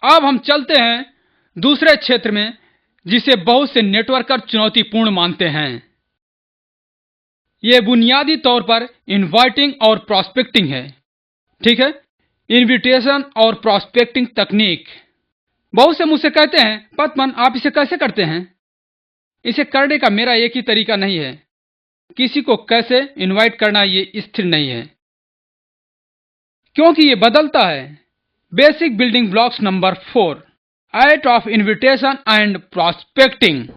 अब हम चलते हैं दूसरे क्षेत्र में जिसे बहुत से नेटवर्कर चुनौतीपूर्ण मानते हैं। यह बुनियादी तौर पर इनवाइटिंग और प्रॉस्पेक्टिंग है। ठीक है, इनविटेशन और प्रॉस्पेक्टिंग तकनीक। बहुत से मुझसे कहते हैं, पद्मन आप इसे कैसे करते हैं? इसे करने का मेरा एक ही तरीका नहीं है। किसी को कैसे इनवाइट करना ये स्थिर नहीं है, क्योंकि ये बदलता है। Basic building blocks number 4, art of invitation and prospecting.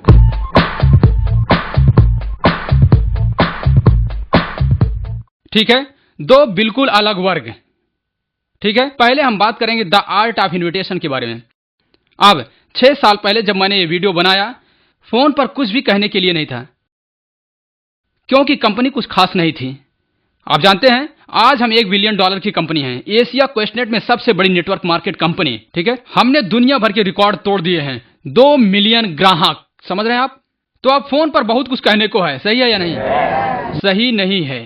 ठीक है, दो बिल्कुल अलग वर्ग। ठीक है, पहले हम बात करेंगे द आर्ट ऑफ इनविटेशन के बारे में। अब 6 साल पहले जब मैंने ये वीडियो बनाया, फोन पर कुछ भी कहने के लिए नहीं था, क्योंकि कंपनी कुछ खास नहीं थी। आप जानते हैं, आज हम $1 बिलियन की कंपनी हैं, एशिया क्वेस्टनेट में सबसे बड़ी नेटवर्क मार्केट कंपनी। ठीक है, हमने दुनिया भर के रिकॉर्ड तोड़ दिए हैं, 2 मिलियन ग्राहक। समझ रहे हैं आप? तो अब फोन पर बहुत कुछ कहने को है, सही है या नहीं? सही नहीं है।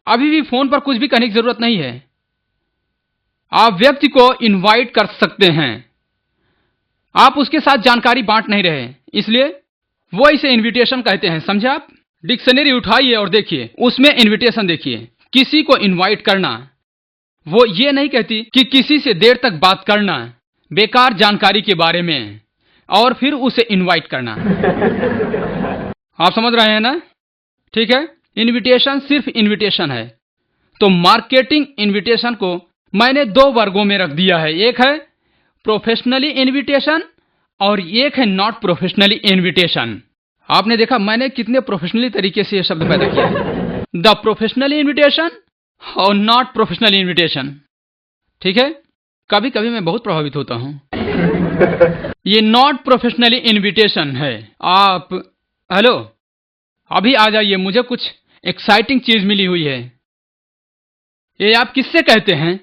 अभी भी फोन पर कुछ भी कहने की जरूरत नहीं है। आप व्यक्ति को इनवाइट कर सकते हैं, आप उसके साथ जानकारी बांट नहीं रहे, इसलिए वो इसे इनविटेशन कहते हैं। समझे आप? डिक्शनरी उठाइए और देखिए, उसमें इनविटेशन देखिए। किसी को इनवाइट करना, वो ये नहीं कहती कि किसी से देर तक बात करना बेकार जानकारी के बारे में और फिर उसे इनवाइट करना। आप समझ रहे हैं ना? ठीक है, इनविटेशन सिर्फ इनविटेशन है। तो मार्केटिंग इनविटेशन को मैंने 2 वर्गों में रख दिया है। एक है प्रोफेशनली इनविटेशन और एक है नॉट प्रोफेशनली इनविटेशन। आपने देखा मैंने कितने प्रोफेशनली तरीके से यह शब्द पैदा किया है, द प्रोफेशनली इनविटेशन और नॉट प्रोफेशनली इनविटेशन। ठीक है, कभी कभी मैं बहुत प्रभावित होता हूं। ये नॉट प्रोफेशनली इनविटेशन है। आप हेलो, अभी आ जाइए, मुझे कुछ एक्साइटिंग चीज मिली हुई है। ये आप किससे कहते हैं?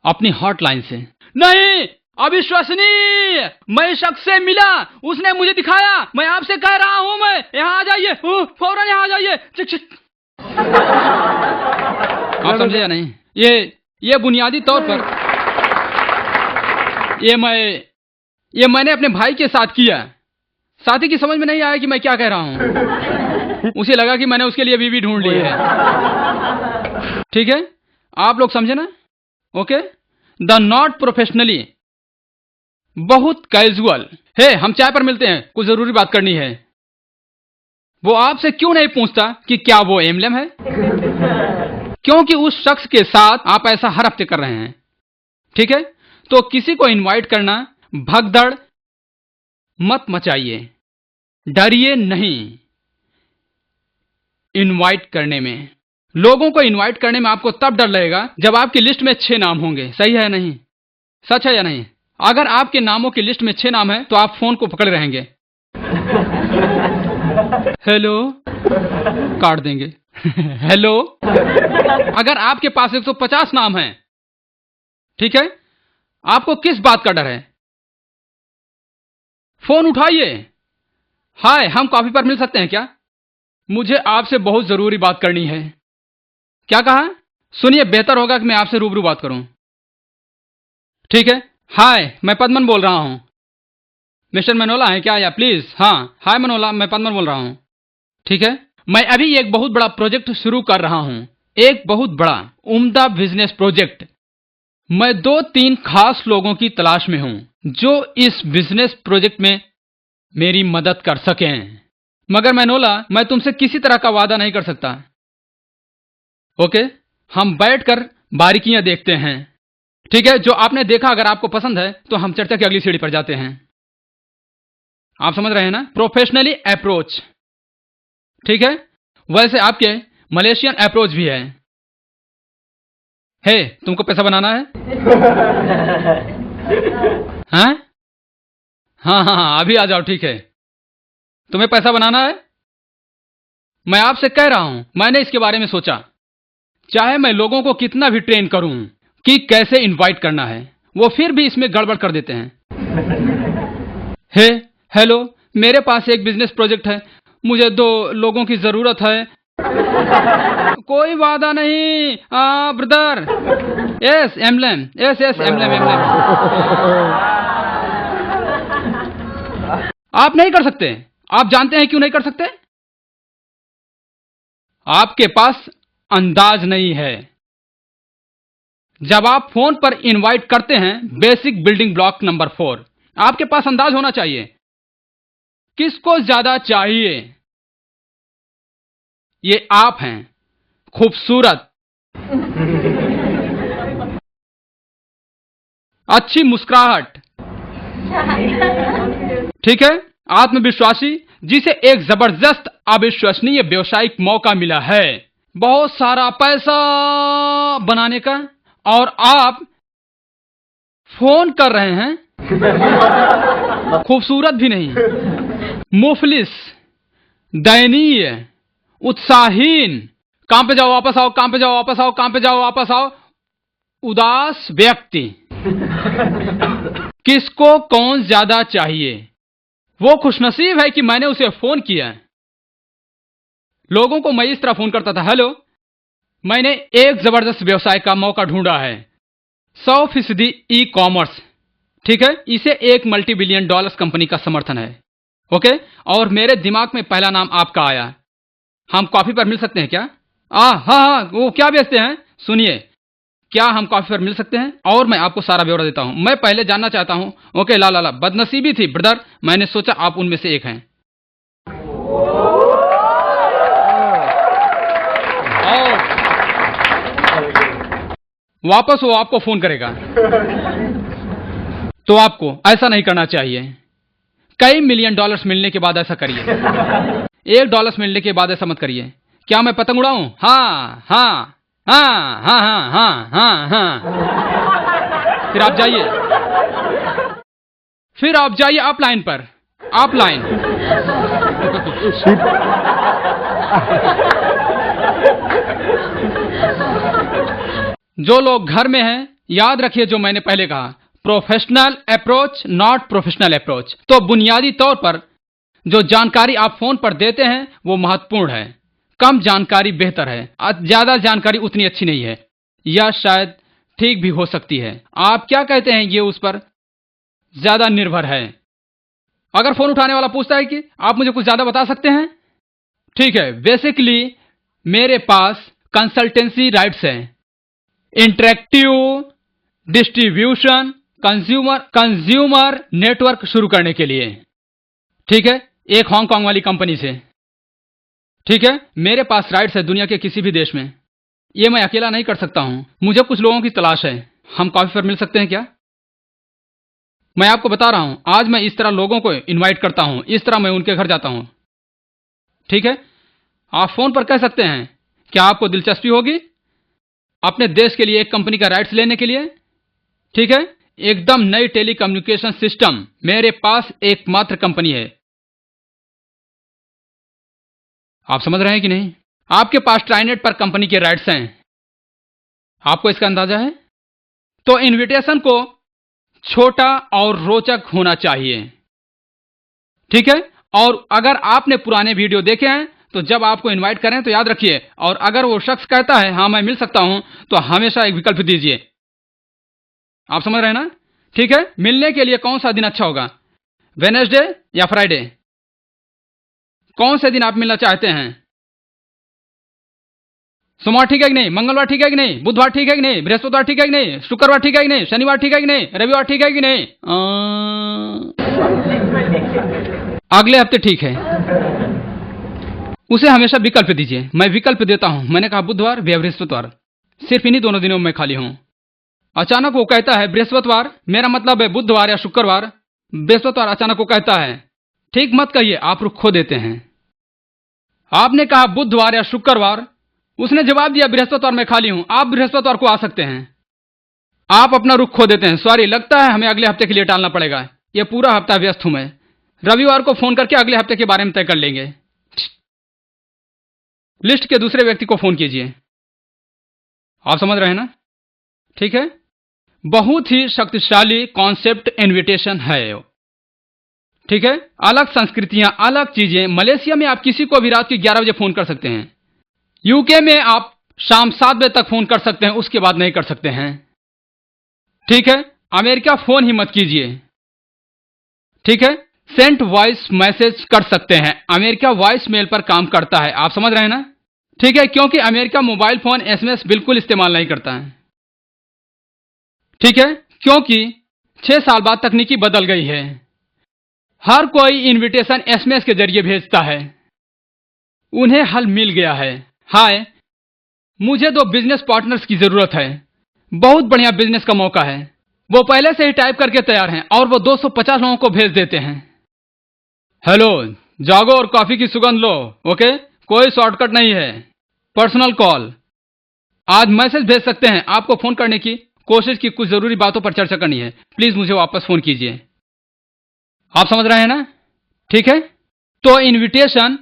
अपनी हॉटलाइन से। नहीं, अविश्वसनीय, मैं शख्स से मिला, उसने मुझे दिखाया, मैं आपसे कह रहा हूं, मैं यहां आ जाइए, फौरन यहां आ जाइए। आप समझे या नहीं? ये बुनियादी तौर पर ये मैंने अपने भाई के साथ किया। साथी की समझ में नहीं आया कि मैं क्या कह रहा हूं। उसे लगा कि मैंने उसके लिए बीवी ढूंढ ली है। ठीक है, आप लोग समझे ना? ओके, द नॉट प्रोफेशनली बहुत कैजुअल है। हम चाय पर मिलते हैं, कुछ जरूरी बात करनी है। वो आपसे क्यों नहीं पूछता कि क्या वो एमएलएम है? क्योंकि उस शख्स के साथ आप ऐसा हर हफ्ते कर रहे हैं। ठीक है, तो किसी को इनवाइट करना, भगदड़ मत मचाइए, डरिए नहीं। इनवाइट करने में, लोगों को इनवाइट करने में आपको तब डर लगेगा जब आपकी लिस्ट में 6 नाम होंगे। सही है या नहीं? सच है या नहीं? अगर आपके नामों की लिस्ट में 6 नाम है तो आप फोन को पकड़े रहेंगे। हेलो काट देंगे। हेलो, अगर आपके पास 150 नाम है, ठीक है, आपको किस बात का डर है? फोन उठाइए। हाय, हम कॉफी पर मिल सकते हैं क्या? मुझे आपसे बहुत जरूरी बात करनी है। क्या कहा? सुनिए, बेहतर होगा कि मैं आपसे रूबरू बात करूं। ठीक है, हाय, मैं पद्मन बोल रहा हूं। मिस्टर मनोला है क्या? या प्लीज। हाँ, हाय मनोला, मैं पद्मन बोल रहा हूं। ठीक है, मैं अभी एक बहुत बड़ा प्रोजेक्ट शुरू कर रहा हूं, एक बहुत बड़ा उम्दा बिजनेस प्रोजेक्ट। मैं 2-3 खास लोगों की तलाश में हूं जो इस बिजनेस प्रोजेक्ट में मेरी मदद कर सकें। मगर मनोला, मैं तुमसे किसी तरह का वादा नहीं कर सकता। ओके, हम बैठकर बारीकियां देखते हैं। ठीक है, जो आपने देखा अगर आपको पसंद है तो हम चर्चा की अगली सीढ़ी पर जाते हैं। आप समझ रहे हैं ना? Professionally approach. ठीक है, वैसे आपके मलेशियन अप्रोच भी है। हे, तुमको पैसा बनाना है? हाँ हाँ हाँ, अभी आ जाओ। ठीक है, तुम्हें पैसा बनाना है? मैं आपसे कह रहा हूं, मैंने इसके बारे में सोचा। चाहे मैं लोगों को कितना भी ट्रेन करूं कि कैसे इनवाइट करना है, वो फिर भी इसमें गड़बड़ कर देते हैं। हे, हेलो, मेरे पास एक बिजनेस प्रोजेक्ट है, मुझे 2 लोगों की जरूरत है। कोई वादा नहीं brother. Yes emblem, yes yes emblem emblem. आप नहीं कर सकते। आप जानते हैं क्यों नहीं कर सकते? आपके पास अंदाज नहीं है। जब आप फोन पर इनवाइट करते हैं, बेसिक बिल्डिंग ब्लॉक नंबर 4, आपके पास अंदाज होना चाहिए किसको ज्यादा चाहिए। ये आप हैं, खूबसूरत, अच्छी मुस्कुराहट, ठीक है, आत्मविश्वासी, जिसे एक जबरदस्त अविश्वसनीय व्यवसायिक मौका मिला है, बहुत सारा पैसा बनाने का, और आप फोन कर रहे हैं। खूबसूरत भी नहीं, मुफलिस, दयनीय, उत्साहीन, काम पे जाओ वापस आओ, काम पे जाओ वापस आओ, काम पे जाओ वापस आओ, उदास व्यक्ति। किसको कौन ज्यादा चाहिए? वो खुशनसीब है कि मैंने उसे फोन किया। लोगों को मैं इस तरह फोन करता था, हेलो, मैंने एक जबरदस्त व्यवसाय का मौका ढूंढा है, 100% ई कॉमर्स, ठीक है, इसे एक $multi billion कंपनी का समर्थन है। ओके, और मेरे दिमाग में पहला नाम आपका आया। हम कॉफी पर मिल सकते हैं क्या? हाँ, वो क्या बेचते हैं? सुनिए, क्या हम कॉफी पर मिल सकते हैं? और मैं आपको सारा ब्यौरा देता हूं। मैं पहले जानना चाहता हूं। ओके, ला बदनसीबी थी ब्रदर, मैंने सोचा आप उनमें से एक हैं। और वापस वो आपको फोन करेगा। तो आपको ऐसा नहीं करना चाहिए। कई $million मिलने के बाद ऐसा करिए। $1 मिलने के बाद ऐसा मत करिए। क्या मैं पतंग उड़ाऊं? हाँ हाँ हाँ हाँ हाँ हाँ हाँ हाँ। फिर आप जाइए अपलाइन पर। अपलाइन। जो लोग घर में हैं, याद रखिए जो मैंने पहले कहा, professional approach not professional approach. तो बुनियादी तौर पर जो जानकारी आप फोन पर देते हैं वो महत्वपूर्ण है। कम जानकारी बेहतर है, ज्यादा जानकारी उतनी अच्छी नहीं है, या शायद ठीक भी हो सकती है। आप क्या कहते हैं, ये उस पर ज्यादा निर्भर है। अगर फोन उठाने वाला पूछता है कि आप मुझे कुछ ज्यादा बता सकते हैं, ठीक है, बेसिकली मेरे पास कंसल्टेंसी राइट्स हैं, इंटरेक्टिव डिस्ट्रीब्यूशन कंज्यूमर नेटवर्क शुरू करने के लिए, ठीक है, एक हांगकांग वाली कंपनी से, ठीक है। मेरे पास राइट्स है दुनिया के किसी भी देश में। ये मैं अकेला नहीं कर सकता हूं, मुझे कुछ लोगों की तलाश है। हम कॉफी पर मिल सकते हैं क्या? मैं आपको बता रहा हूं, आज मैं इस तरह लोगों को इनवाइट करता हूं, इस तरह मैं उनके घर जाता हूं, ठीक है। आप फोन पर कह सकते हैं, क्या आपको दिलचस्पी होगी अपने देश के लिए एक कंपनी का राइट्स लेने के लिए? ठीक है, एकदम नई टेलीकम्युनिकेशन सिस्टम, मेरे पास एकमात्र कंपनी है। आप समझ रहे हैं कि नहीं? आपके पास ट्राइनेट पर कंपनी के राइट्स हैं, आपको इसका अंदाजा है? तो इनविटेशन को छोटा और रोचक होना चाहिए, ठीक है। और अगर आपने पुराने वीडियो देखे हैं तो जब आपको इनवाइट करें तो याद रखिए, और अगर वो शख्स कहता है हाँ मैं मिल सकता हूं, तो हमेशा एक विकल्प दीजिए। आप समझ रहे हैं ना? ठीक है, मिलने के लिए कौन सा दिन अच्छा होगा, वेडनेसडे या फ्राइडे? कौन से दिन आप मिलना चाहते हैं? सोमवार ठीक है कि नहीं? मंगलवार ठीक है कि नहीं? बुधवार ठीक है कि नहीं? बृहस्पतिवार ठीक है कि नहीं? शुक्रवार ठीक है कि नहीं? शनिवार ठीक है कि नहीं? रविवार ठीक है कि नहीं? अगले हफ्ते ठीक है। उसे हमेशा विकल्प दीजिए। मैं विकल्प देता हूं, मैंने कहा बुधवार या बृहस्पतिवार, सिर्फ इन्हीं दोनों दिनों में मैं खाली हूं। अचानक वो कहता है बृहस्पतिवार, मेरा मतलब है बुधवार या शुक्रवार। बृहस्पतिवार अचानक वो कहता है, ठीक मत कहिए, आप रुख खो देते हैं। आपने कहा बुधवार या शुक्रवार, उसने जवाब दिया बृहस्पतिवार मैं खाली हूं, आप बृहस्पतिवार को आ सकते हैं। आप अपना रुख खो देते हैं, सॉरी लगता है हमें अगले हफ्ते के लिए टालना पड़ेगा, यह पूरा हफ्ता व्यस्त हूं मैं, रविवार को फोन करके अगले हफ्ते के बारे में तय कर लेंगे। लिस्ट के दूसरे व्यक्ति को फोन कीजिए। आप समझ रहे हैं ना? ठीक है, बहुत ही शक्तिशाली कॉन्सेप्ट इनविटेशन है, ठीक है। अलग संस्कृतियां, अलग चीजें। मलेशिया में आप किसी को भी रात के 11 बजे फोन कर सकते हैं, यूके में आप शाम 7 बजे तक फोन कर सकते हैं, उसके बाद नहीं कर सकते हैं। ठीक है, अमेरिका फोन ही मत कीजिए। ठीक है, सेंट वॉइस मैसेज कर सकते हैं, अमेरिका वॉइस मेल पर काम करता है, आप समझ रहे हैं ना। ठीक है, क्योंकि अमेरिका मोबाइल फोन एसएमएस बिल्कुल इस्तेमाल नहीं करता है। ठीक है, क्योंकि 6 साल बाद तकनीकी बदल गई है, हर कोई इनविटेशन एसएमएस के जरिए भेजता है। उन्हें हल मिल गया है। हाय, मुझे 2 बिजनेस पार्टनर्स की जरूरत है, बहुत बढ़िया बिजनेस का मौका है। वो पहले से ही टाइप करके तैयार हैं और वो 250 लोगों को भेज देते हैं। हेलो, जागो और कॉफी की सुगंध लो। ओके, कोई शॉर्टकट नहीं है, पर्सनल कॉल। आज मैसेज भेज सकते हैं, आपको फोन करने की कोशिश की, कुछ जरूरी बातों पर चर्चा करनी है, प्लीज मुझे वापस फोन कीजिए। आप समझ रहे हैं ना। ठीक है, तो इनविटेशन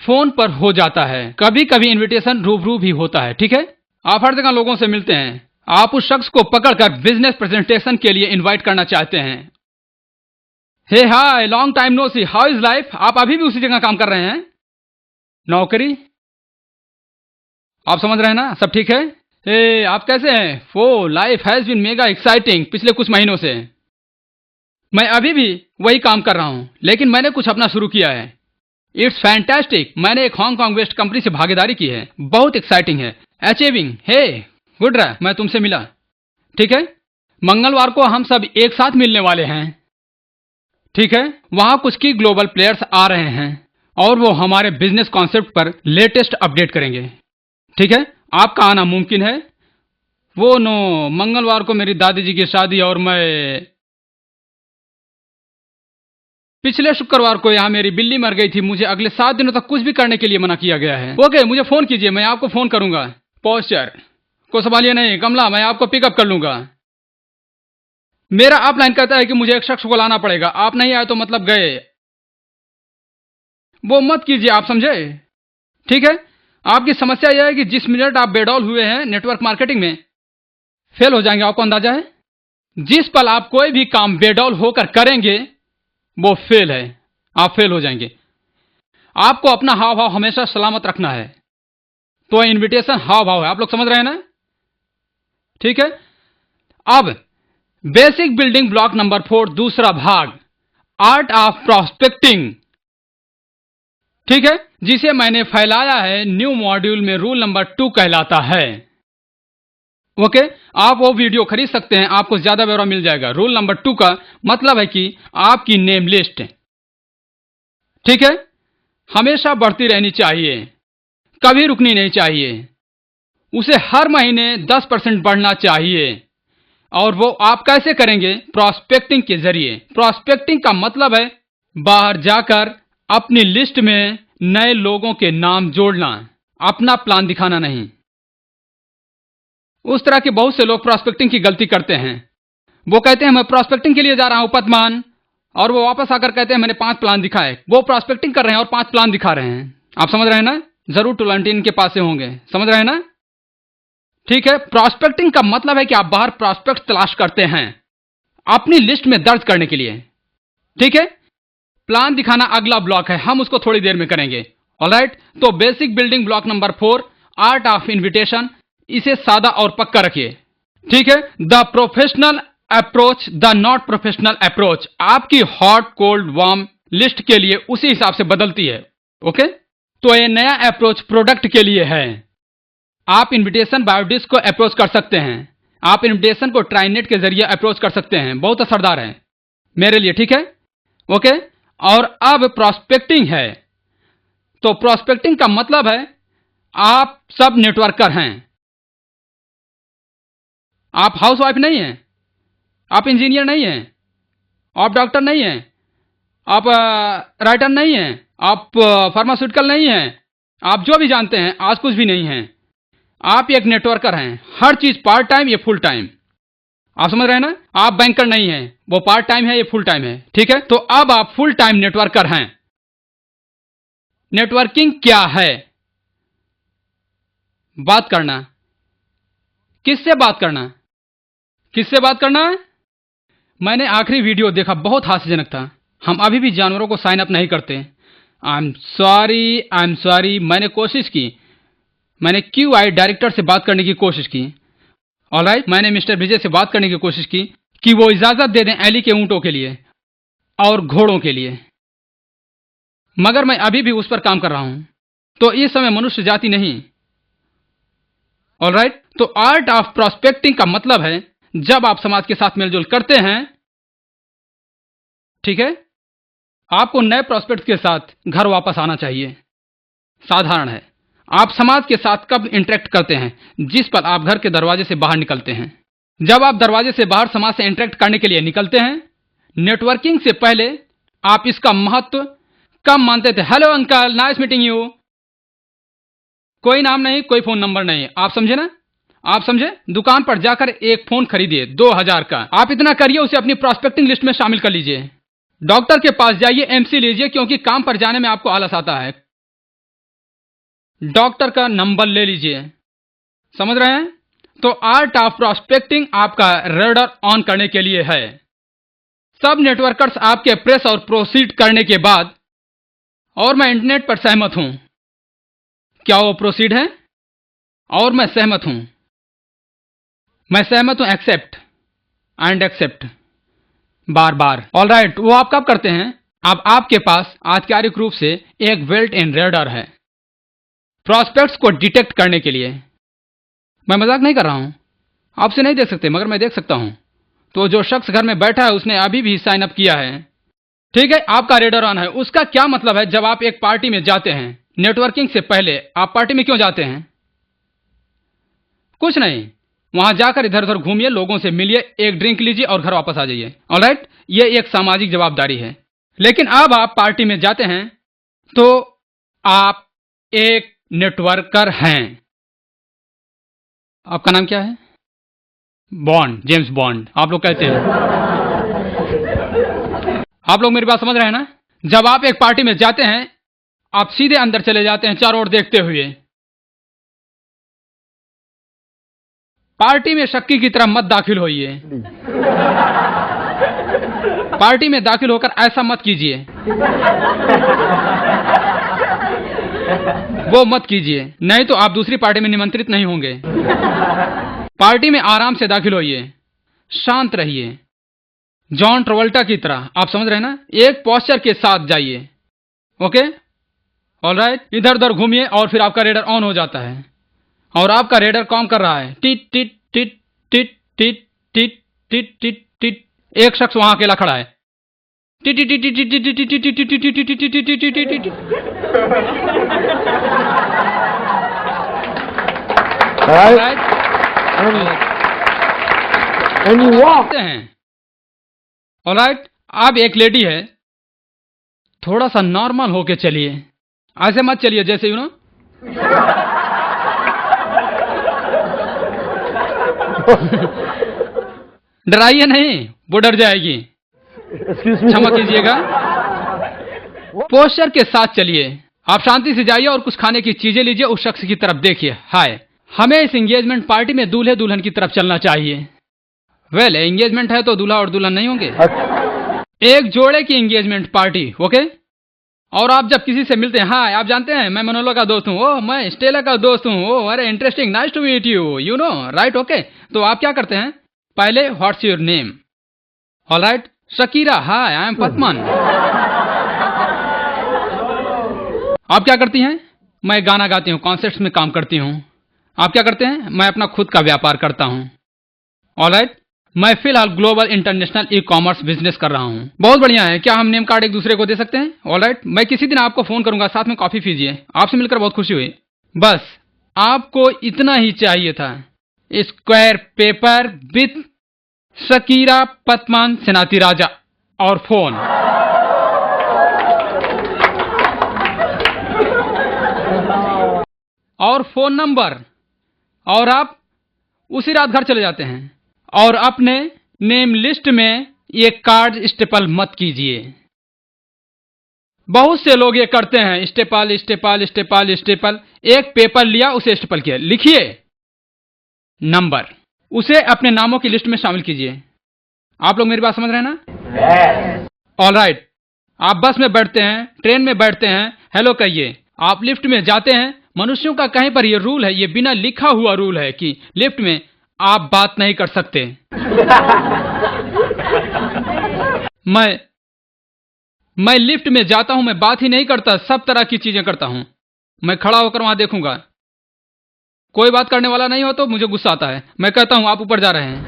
फोन पर हो जाता है, कभी कभी इनविटेशन रूबरू भी होता है। ठीक है, आप हर जगह लोगों से मिलते हैं, आप उस शख्स को पकड़कर बिजनेस प्रेजेंटेशन के लिए इनवाइट करना चाहते हैं। Hey hi, long time no see, how is life. आप अभी भी उसी जगह काम कर रहे हैं, नौकरी। आप समझ रहे हैं ना, सब ठीक है। हे, आप कैसे हैं। वो life has been mega exciting पिछले कुछ महीनों से। मैं अभी भी वही काम कर रहा हूं, लेकिन मैंने कुछ अपना शुरू किया है। इट्स फैंटास्टिक, मैंने एक हांगकांग वेस्ट कंपनी से भागीदारी की है, बहुत एक्साइटिंग है, अचीविंग। हे गुड रहा मैं तुमसे मिला। ठीक है, मंगलवार को हम सब एक साथ मिलने वाले हैं। ठीक है, वहां कुछ की ग्लोबल प्लेयर्स आ रहे हैं और वो हमारे बिजनेस कॉन्सेप्ट पर लेटेस्ट अपडेट करेंगे। ठीक है, आपका आना मुमकिन है। वो नो, मंगलवार को मेरी दादी जी की शादी और मैं पिछले शुक्रवार को यहाँ मेरी बिल्ली मर गई थी, मुझे अगले 7 दिनों तक कुछ भी करने के लिए मना किया गया है। ओके, मुझे फोन कीजिए, मैं आपको फोन करूंगा। पोस्चर को संभालिए नहीं कमला, मैं आपको पिकअप कर लूंगा। मेरा अपलाइन कहता है कि मुझे एक शख्स को लाना पड़ेगा, आप नहीं आए तो मतलब गए। वो मत कीजिए, आप समझे। ठीक है, आपकी समस्या यह है कि जिस मिनट आप बेडौल हुए हैं नेटवर्क मार्केटिंग में, फेल हो जाएंगे, आपको अंदाजा है। जिस पल आप कोई भी काम बेडौल होकर करेंगे वो फेल है, आप फेल हो जाएंगे। आपको अपना हाव भाव हमेशा सलामत रखना है, तो इनविटेशन हाव भाव है, आप लोग समझ रहे हैं ना। ठीक है, अब बेसिक बिल्डिंग ब्लॉक नंबर 4 दूसरा भाग, आर्ट ऑफ प्रॉस्पेक्टिंग। ठीक है, जिसे मैंने फैलाया है न्यू मॉड्यूल में, रूल नंबर 2 कहलाता है। ओके, आप वो वीडियो खरीद सकते हैं, आपको ज्यादा ब्यौरा मिल जाएगा। रूल नंबर 2 का मतलब है कि आपकी नेम लिस्ट, ठीक है, हमेशा बढ़ती रहनी चाहिए, कभी रुकनी नहीं चाहिए, उसे हर महीने 10% बढ़ना चाहिए। और वो आप कैसे करेंगे, प्रॉस्पेक्टिंग के जरिए। प्रॉस्पेक्टिंग का मतलब है बाहर जाकर अपनी लिस्ट में नए लोगों के नाम जोड़ना, अपना प्लान दिखाना नहीं। उस तरह के बहुत से लोग प्रॉस्पेक्टिंग की गलती करते हैं। वो कहते हैं मैं प्रॉस्पेक्टिंग के लिए जा रहा हूं पदमान, और वो वापस आकर कहते हैं मैंने 5 प्लान दिखाए। वो प्रॉस्पेक्टिंग कर रहे हैं और 5 प्लान दिखा रहे हैं। आप समझ रहे हैं ना, जरूर टूलेंटी इनके पास से होंगे, समझ रहे हैं ना। ठीक है, प्रॉस्पेक्टिंग का मतलब है कि आप बाहर प्रॉस्पेक्ट तलाश करते हैं अपनी लिस्ट में दर्ज करने के लिए। ठीक है, प्लान दिखाना अगला ब्लॉक है, हम उसको थोड़ी देर में करेंगे। ऑलराइट, तो basic building block number 4, art of invitation, इसे सादा और पक्का रखिए। ठीक है, the professional approach, the not professional approach, आपकी हॉट कोल्ड वार्म लिस्ट के लिए उसी हिसाब से बदलती है। ओके, तो ये नया अप्रोच प्रोडक्ट के लिए है। आप इनविटेशन बायोडिस्क को अप्रोच कर सकते हैं, आप इनविटेशन को ट्राइनेट के जरिए अप्रोच कर सकते हैं, बहुत असरदार है मेरे लिए। ठीक है, ओके, और अब प्रॉस्पेक्टिंग है। तो प्रॉस्पेक्टिंग का मतलब है आप सब नेटवर्कर हैं, आप हाउसवाइफ नहीं हैं, आप इंजीनियर नहीं हैं, आप डॉक्टर नहीं हैं, आप राइटर नहीं हैं, आप फार्मास्यूटिकल नहीं हैं, आप जो भी जानते हैं आज कुछ भी नहीं हैं। आप एक नेटवर्कर हैं, हर चीज पार्ट टाइम या फुल टाइम। आप समझ रहे हैं ना, आप बैंकर नहीं हैं, वो पार्ट टाइम है, ये फुल टाइम है। ठीक है, तो अब आप फुल टाइम नेटवर्कर हैं। नेटवर्किंग क्या है, बात करना। किससे बात करना, किससे बात करना। मैंने आखिरी वीडियो देखा, बहुत हास्यजनक था। हम अभी भी जानवरों को साइन अप नहीं करते। आई एम सॉरी, मैंने कोशिश की, मैंने QI डायरेक्टर से बात करने की कोशिश की। ऑलराइट, मैंने मिस्टर विजय से बात करने की कोशिश की कि वो इजाजत दे दें एली के ऊंटों के लिए और घोड़ों के लिए, मगर मैं अभी भी उस पर काम कर रहा हूं। तो इस समय मनुष्य जाति नहीं। ऑलराइट, तो आर्ट ऑफ प्रोस्पेक्टिंग का मतलब है जब आप समाज के साथ मेलजोल करते हैं, ठीक है, आपको नए प्रोस्पेक्ट के साथ घर वापस आना चाहिए। साधारण है। आप समाज के साथ कब इंटरेक्ट करते हैं? जिस पर आप घर के दरवाजे से बाहर निकलते हैं। जब आप दरवाजे से बाहर समाज से इंटरेक्ट करने के लिए निकलते हैं, नेटवर्किंग से पहले आप इसका महत्व कम मानते थे। Hello uncle, nice meeting you. कोई नाम नहीं, कोई फोन नंबर नहीं। आप समझे ना? आप समझे? दुकान पर जाकर एक फोन खरीदिए 2000 का। आप इतना करिए, उसे अपनी प्रोस्पेक्टिंग लिस्ट में शामिल कर लीजिए। डॉक्टर के पास जाइए, MC लीजिए, क्योंकि काम पर जाने में आपको आलस आता है। डॉक्टर का नंबर ले लीजिए। समझ रहे हैं? तो आर्ट ऑफ प्रोस्पेक्टिंग आपका रेडर ऑन करने के लिए है। सब नेटवर्कर्स आपके प्रेस और प्रोसीड करने के बाद, और मैं इंटरनेट पर सहमत हूं। क्या वो प्रोसीड है? और मैं सहमत हूं। मैं सहमत हूं, एक्सेप्ट एंड एक्सेप्ट, बार बार। ऑलराइट, वो आप कब करते हैं? अब आपके पास आधिकारिक रूप से एक वेल्ट इन रेडर है प्रोस्पेक्ट्स को डिटेक्ट करने के लिए। मैं मजाक नहीं कर रहा हूं। आपसे नहीं देख सकते, मगर मैं देख सकता हूं। तो जो शख्स घर में बैठा है उसने अभी भी साइन अप किया है, ठीक है, आपका रेडर ऑन है। उसका क्या मतलब है? जब आप एक पार्टी में जाते हैं, नेटवर्किंग से पहले आप पार्टी में क्यों जाते हैं? कुछ नहीं, वहां जाकर इधर उधर घूमिए, लोगों से मिलिए, एक ड्रिंक लीजिए और घर वापस आ जाइए। ऑलराइट, ये एक सामाजिक जवाबदारी है। लेकिन अब आप पार्टी में जाते हैं तो आप एक नेटवर्कर हैं। आपका नाम क्या है? बॉन्ड, जेम्स बॉन्ड आप लोग कहते हैं। आप लोग मेरी बात समझ रहे हैं ना? जब आप एक पार्टी में जाते हैं, आप सीधे अंदर चले जाते हैं चारों ओर देखते हुए। पार्टी में शक्की की तरह मत दाखिल होइए। पार्टी में दाखिल होकर ऐसा मत कीजिए, वो मत कीजिए, नहीं तो आप दूसरी पार्टी में निमंत्रित नहीं होंगे। पार्टी में आराम से दाखिल होइए, शांत रहिए, जॉन ट्रेवल्टा की तरह। आप समझ रहे हैं ना? एक पोस्चर के साथ जाइए। ओके, ऑलराइट, इधर उधर घूमिए और फिर आपका रेडर ऑन हो जाता है और आपका रेडर काम कर रहा है। Tit tit tit tit tit tit tit tit tit. एक शख्स वहां अकेला खड़ा है। Tit tit tit tit tit tit tit tit tit tit tit tit tit tit. Alright, And you walk. Alright, आप एक लेडी है, थोड़ा सा नॉर्मल होके चलिए, ऐसे मत चलिए जैसे यू नो। डराइए नहीं, वो डर जाएगी। Excuse me. क्षमा कीजिएगा। पोस्चर के साथ चलिए, आप शांति से जाइए और कुछ खाने की चीजें लीजिए, उस शख्स की तरफ देखिए। हाय, हमें इस एंगेजमेंट पार्टी में दूल्हे दुल्हन की तरफ चलना चाहिए। वेल, एंगेजमेंट है तो दूल्हा और दुल्हन नहीं होंगे। एक जोड़े की एंगेजमेंट पार्टी, ओके। और आप जब किसी से मिलते हैं, हाय, आप जानते हैं मैं मनोला का दोस्त हूँ, ओह मैं स्टेला का दोस्त हूँ, ओह अरे interesting, nice to meet you, you know, right, okay. तो आप क्या करते हैं? पहले what's your name? Alright, Shakira, hi I am Padman. आप क्या करती हैं? मैं गाना गाती हूँ, कॉन्सर्ट्स में काम करती हूँ। आप क्या करते हैं? मैं अपना खुद का व्यापार करता हूँ। ऑलराइट, मैं फिलहाल global international e commerce business कर रहा हूँ। बहुत बढ़िया है, क्या हम नेम कार्ड एक दूसरे को दे सकते हैं? ऑलराइट, मैं किसी दिन आपको फोन करूंगा, साथ में कॉफी पीजिए। आपसे मिलकर बहुत खुशी हुई। बस आपको इतना ही चाहिए था, स्क्वायर पेपर विथ शकीरा पद्मन सेनाती राजा और फोन। और फोन नंबर, और आप उसी रात घर चले जाते हैं। और अपने नेम लिस्ट में ये कार्ड स्टेपल मत कीजिए। बहुत से लोग ये करते हैं, स्टेपल स्टेपल स्टेपल स्टेपल। एक पेपर लिया, उसे स्टेपल किया। लिखिए नंबर, उसे अपने नामों की लिस्ट में शामिल कीजिए। आप लोग मेरी बात समझ रहे हैं ना? ऑलराइट, आप बस में बैठते हैं, ट्रेन में बैठते हैं, हेलो कहिए। आप लिफ्ट में जाते हैं, मनुष्यों का कहीं पर यह रूल है, ये बिना लिखा हुआ रूल है कि लिफ्ट में आप बात नहीं कर सकते। मैं लिफ्ट में जाता हूं, मैं बात ही नहीं करता, सब तरह की चीजें करता हूं। मैं खड़ा होकर वहां देखूंगा, कोई बात करने वाला नहीं हो तो मुझे गुस्सा आता है। मैं कहता हूं आप ऊपर जा रहे हैं।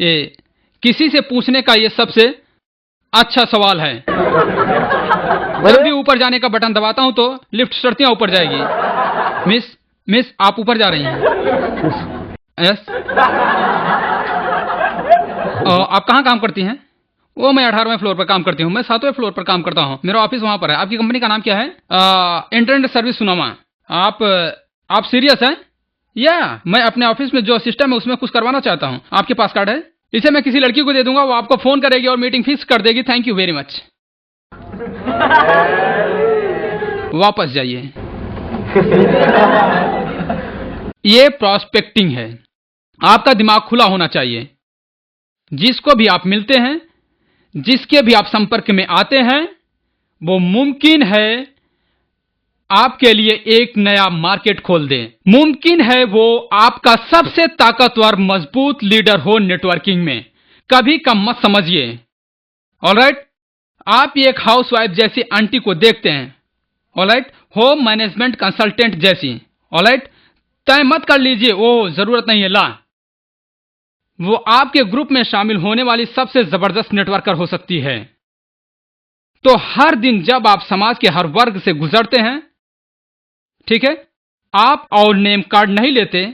ये किसी से पूछने का ये सबसे अच्छा सवाल है। जब भी ऊपर जाने का बटन दबाता हूं तो लिफ्ट शर्तियां ऊपर जाएगी। मिस आप ऊपर जा रही हैं। यस। आप कहाँ काम करती हैं? वो मैं 18वें फ्लोर पर काम करती हूँ। मैं 7वें फ्लोर पर काम करता हूँ, मेरा ऑफिस वहां पर है। आपकी कंपनी का नाम क्या है? इंटरनेट सर्विस सुनामा। आप सीरियस हैं? या मैं अपने ऑफिस में जो सिस्टम है उसमें कुछ करवाना चाहता हूँ। आपके पास कार्ड है? इसे मैं किसी लड़की को दे दूंगा, वो आपको फोन करेगी और मीटिंग फिक्स कर देगी। Thank you very much. वापस जाइए। ये प्रॉस्पेक्टिंग है। आपका दिमाग खुला होना चाहिए। जिसको भी आप मिलते हैं, जिसके भी आप संपर्क में आते हैं, वो मुमकिन है आपके लिए एक नया मार्केट खोल दे। मुमकिन है वो आपका सबसे ताकतवर मजबूत लीडर हो नेटवर्किंग में। कभी कम मत समझिए। ऑलराइट, आप एक हाउसवाइफ जैसी आंटी को देखते हैं, ऑलराइट, होम मैनेजमेंट कंसल्टेंट जैसी, ऑलराइट, तय मत कर लीजिए वो जरूरत नहीं है, ला। वो आपके ग्रुप में शामिल होने वाली सबसे जबरदस्त नेटवर्कर हो सकती है। तो हर दिन जब आप समाज के हर वर्ग से गुजरते हैं, ठीक है, आप और नेम कार्ड नहीं लेते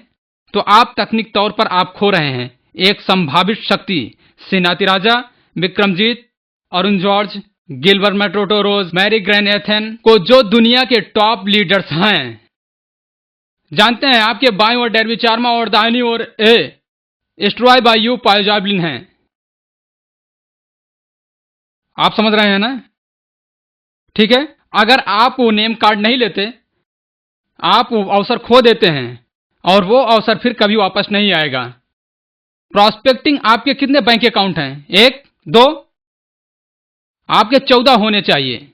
तो आप तकनीक तौर पर आप खो रहे हैं एक संभावित शक्ति। सिनाती राजा, विक्रमजीत, अरुण जॉर्ज, गिलबर्ट मेट्रोटोरोज, मैरी ग्रेनेथन को जो दुनिया के टॉप लीडर्स हैं, जानते हैं आपके बाईं ओर डेरवी चार्मा और दाहिनी ओर स्ट्रॉय बाय यू पायोजाबलिन हैं। आप समझ रहे हैं ना? ठीक है, अगर आप वो नेम कार्ड नहीं लेते, आप वो अवसर खो देते हैं और वो अवसर फिर कभी वापस नहीं आएगा। प्रॉस्पेक्टिंग, आपके कितने बैंक अकाउंट हैं? 1, 2? आपके 14 होने चाहिए।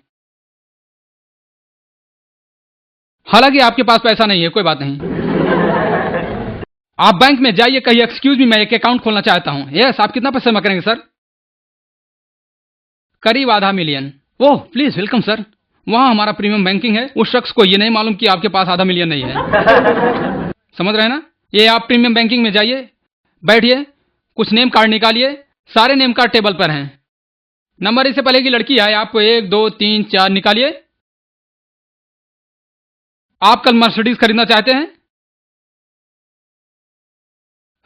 हालांकि आपके पास पैसा नहीं है, कोई बात नहीं। आप बैंक में जाइए, कहिए एक्सक्यूज मी, मैं एक अकाउंट खोलना चाहता हूं। यस, आप कितना पैसा जमा करेंगे सर? करीब आधा million. Oh please welcome sir, वहां हमारा प्रीमियम बैंकिंग है। उस शख्स को यह नहीं मालूम कि आपके पास आधा मिलियन नहीं है। समझ रहे हैं ना? ये आप प्रीमियम बैंकिंग में जाइए, बैठिए, कुछ नेम कार्ड निकालिए, सारे नेम कार्ड टेबल पर हैं। नंबर इससे पहले की लड़की आए, आपको 1, 2, 3, 4 निकालिए। आप कल मर्सिडीज खरीदना चाहते हैं?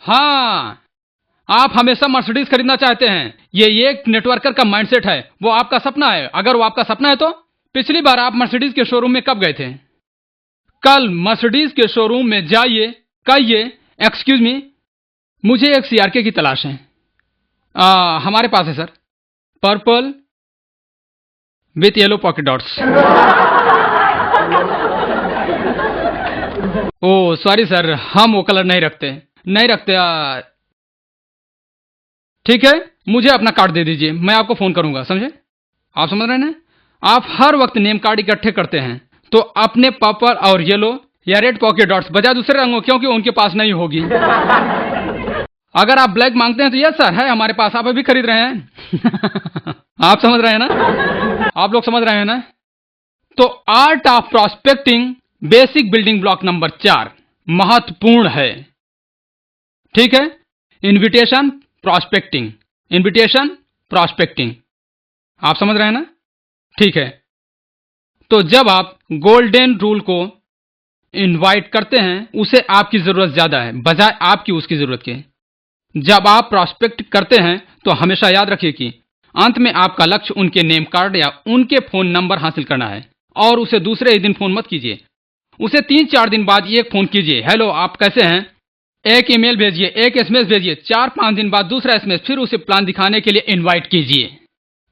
हाँ, आप हमेशा मर्सिडीज खरीदना चाहते हैं। ये एक नेटवर्कर का माइंडसेट है। वो आपका सपना है। अगर वो आपका सपना है तो पिछली बार आप मर्सिडीज के शोरूम में कब गए थे? कल मर्सिडीज के शोरूम में जाइए, कहिए एक्सक्यूज मी, मुझे एक सीआरके की तलाश है। हमारे पास है sir, purple with yellow pocket dots. Oh sorry sir, हम वो कलर नहीं रखते। ठीक है, मुझे अपना कार्ड दे दीजिए, मैं आपको फोन करूंगा। समझे? आप समझ रहे हैं ना? आप हर वक्त नेम कार्ड इकट्ठे करते हैं तो अपने पर्पल और येलो या रेड पॉकेट डॉट्स बजाय दूसरे रंगों, क्योंकि उनके पास नहीं होगी। अगर आप ब्लैक मांगते हैं तो यस सर है हमारे पास, आप अभी खरीद रहे हैं। आप समझ रहे हैं ना? आप लोग समझ रहे हैं ना? तो art of prospecting basic building block number 4 महत्वपूर्ण है। ठीक है, इन्विटेशन प्रॉस्पेक्टिंग, इन्विटेशन प्रॉस्पेक्टिंग। आप समझ रहे हैं ना? ठीक है, तो जब आप गोल्डन रूल को इनवाइट करते हैं, उसे आपकी जरूरत ज्यादा है बजाय आपकी उसकी जरूरत के। जब आप प्रॉस्पेक्ट करते हैं तो हमेशा याद रखिए कि अंत में आपका लक्ष्य उनके नेम कार्ड या उनके फोन नंबर हासिल करना है। और उसे दूसरे ही दिन फोन मत कीजिए, उसे 3-4 दिन बाद एक फोन कीजिए, हेलो आप कैसे हैं, एक ईमेल भेजिए, एक एसएमएस भेजिए, 4-5 दिन बाद दूसरा एसएमएस, फिर उसे प्लान दिखाने के लिए इनवाइट कीजिए।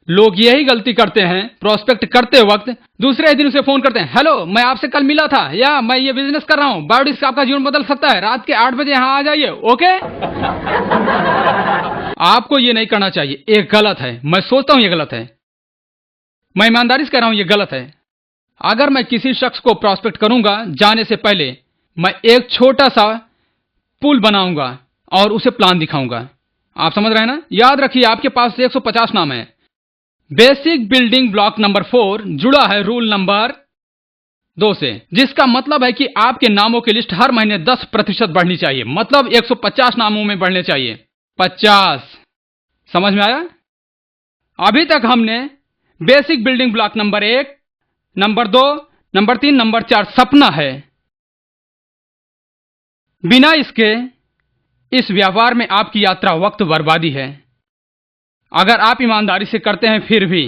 लोग यही गलती करते हैं, प्रोस्पेक्ट करते वक्त दूसरे दिन उसे फोन करते हैं, हेलो मैं आपसे कल मिला था, या मैं ये बिजनेस कर रहा हूं, बायोडिस्क आपका जीवन बदल सकता है, रात के 8 बजे यहां आ जाइए, ओके। आपको ये नहीं करना चाहिए, ये गलत है, मैं सोचता हूं ये गलत है। मैं ईमानदारी से कह रहा हूं, यह गलत है। अगर मैं किसी शख्स को प्रॉस्पेक्ट करूंगा, जाने से पहले मैं एक छोटा सा पुल बनाऊंगा और उसे प्लान दिखाऊंगा। आप समझ रहे हैं ना? याद रखिए, आपके पास 150 नाम है। बेसिक बिल्डिंग ब्लॉक नंबर 4 जुड़ा है रूल नंबर 2 से, जिसका मतलब है कि आपके नामों की लिस्ट हर महीने 10% बढ़नी चाहिए। मतलब 150 नामों में बढ़ने चाहिए 50। समझ में आया? अभी तक हमने basic building block number 1, number 2, number 3, number 4 सपना है। बिना इसके इस व्यापार में आपकी यात्रा वक्त बर्बादी है, अगर आप ईमानदारी से करते हैं फिर भी।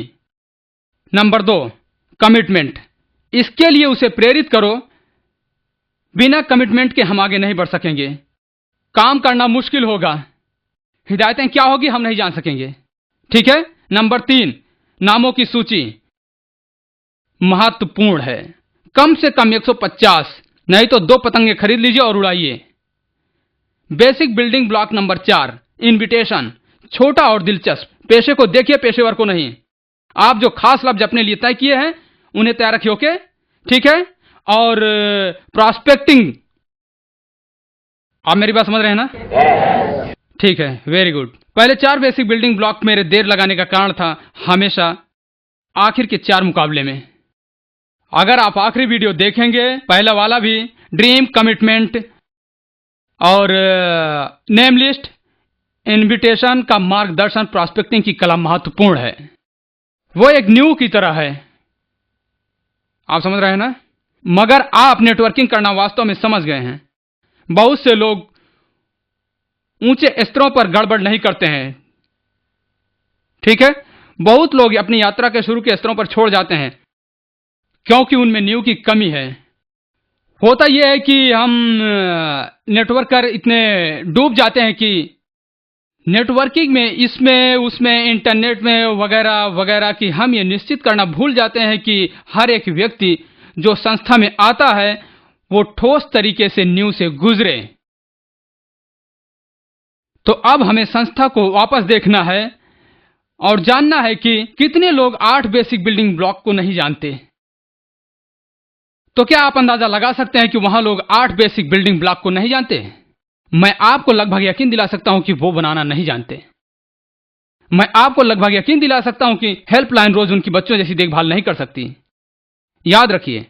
Number 2, commitment. इसके लिए उसे प्रेरित करो। बिना कमिटमेंट के हम आगे नहीं बढ़ सकेंगे। काम करना मुश्किल होगा, हिदायतें क्या होगी हम नहीं जान सकेंगे। ठीक है? नंबर 3, नामों की सूची महत्वपूर्ण है। कम से कम 150, नहीं तो 2 पतंगे खरीद लीजिए और उड़ाइए। Basic building block number 4, invitation. छोटा और दिलचस्प। पेशे को देखिए, पेशेवर को नहीं। आप जो खास लफ्ज अपने लिए तय किए हैं उन्हें तैयार रखिए। ओके, ठीक है? और प्रॉस्पेक्टिंग, आप मेरी बात समझ रहे हैं ना? ठीक है, वेरी गुड। पहले 4 बेसिक बिल्डिंग ब्लॉक मेरे देर लगाने का कारण था हमेशा आखिर के 4 मुकाबले में। अगर आप आखिरी वीडियो देखेंगे, पहला वाला भी, ड्रीम, कमिटमेंट और नेम लिस्ट, इनविटेशन का मार्गदर्शन, प्रॉस्पेक्टिंग की कला महत्वपूर्ण है। वो एक न्यू की तरह है। आप समझ रहे हैं ना? मगर आप नेटवर्किंग करना वास्तव में समझ गए हैं। बहुत से लोग ऊंचे स्तरों पर गड़बड़ नहीं करते हैं। ठीक है? बहुत लोग अपनी यात्रा के शुरू के स्तरों पर छोड़ जाते हैं क्योंकि उनमें न्यू की कमी है। होता यह है कि हम नेटवर्कर इतने डूब जाते हैं कि नेटवर्किंग में, इसमें उसमें, इंटरनेट में वगैरह वगैरह, कि हम ये निश्चित करना भूल जाते हैं कि हर एक व्यक्ति जो संस्था में आता है वो ठोस तरीके से न्यू से गुजरे। तो अब हमें संस्था को वापस देखना है और जानना है कि कितने लोग 8 बेसिक बिल्डिंग ब्लॉक को नहीं जानते। तो क्या आप अंदाजा लगा सकते हैं कि वहां लोग 8 बेसिक बिल्डिंग ब्लॉक को नहीं जानते? मैं आपको लगभग यकीन दिला सकता हूं कि वो बनाना नहीं जानते। मैं आपको लगभग यकीन दिला सकता हूं कि हेल्पलाइन रोज उनकी बच्चों जैसी देखभाल नहीं कर सकती। याद रखिए,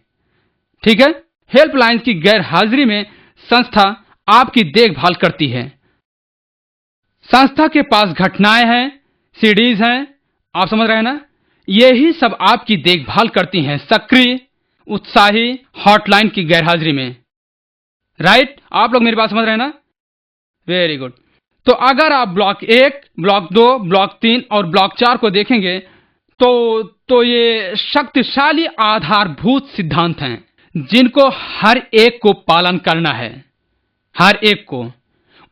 ठीक है? हेल्पलाइन की गैर हाजिरी में संस्था आपकी देखभाल करती है। संस्था के पास घटनाएं हैं, सीडीज हैं। आप समझ रहे हैं ना? यही सब आपकी देखभाल करती हैं, सक्रिय, उत्साही हॉटलाइन की गैरहाजिरी में। राइट? आप लोग मेरी बात समझ रहे हैं ना? Very good. तो अगर आप ब्लॉक 1, ब्लॉक 2, ब्लॉक 3 और ब्लॉक 4 को देखेंगे तो ये शक्तिशाली आधारभूत सिद्धांत हैं जिनको हर एक को पालन करना है। हर एक को।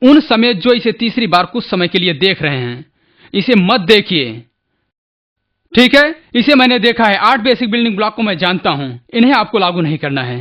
उन समेत जो इसे तीसरी बार कुछ समय के लिए देख रहे हैं, इसे मत देखिए। ठीक है? इसे मैंने देखा है। 8 बेसिक बिल्डिंग ब्लॉक को मैं जानता हूं, इन्हें आपको लागू नहीं करना है।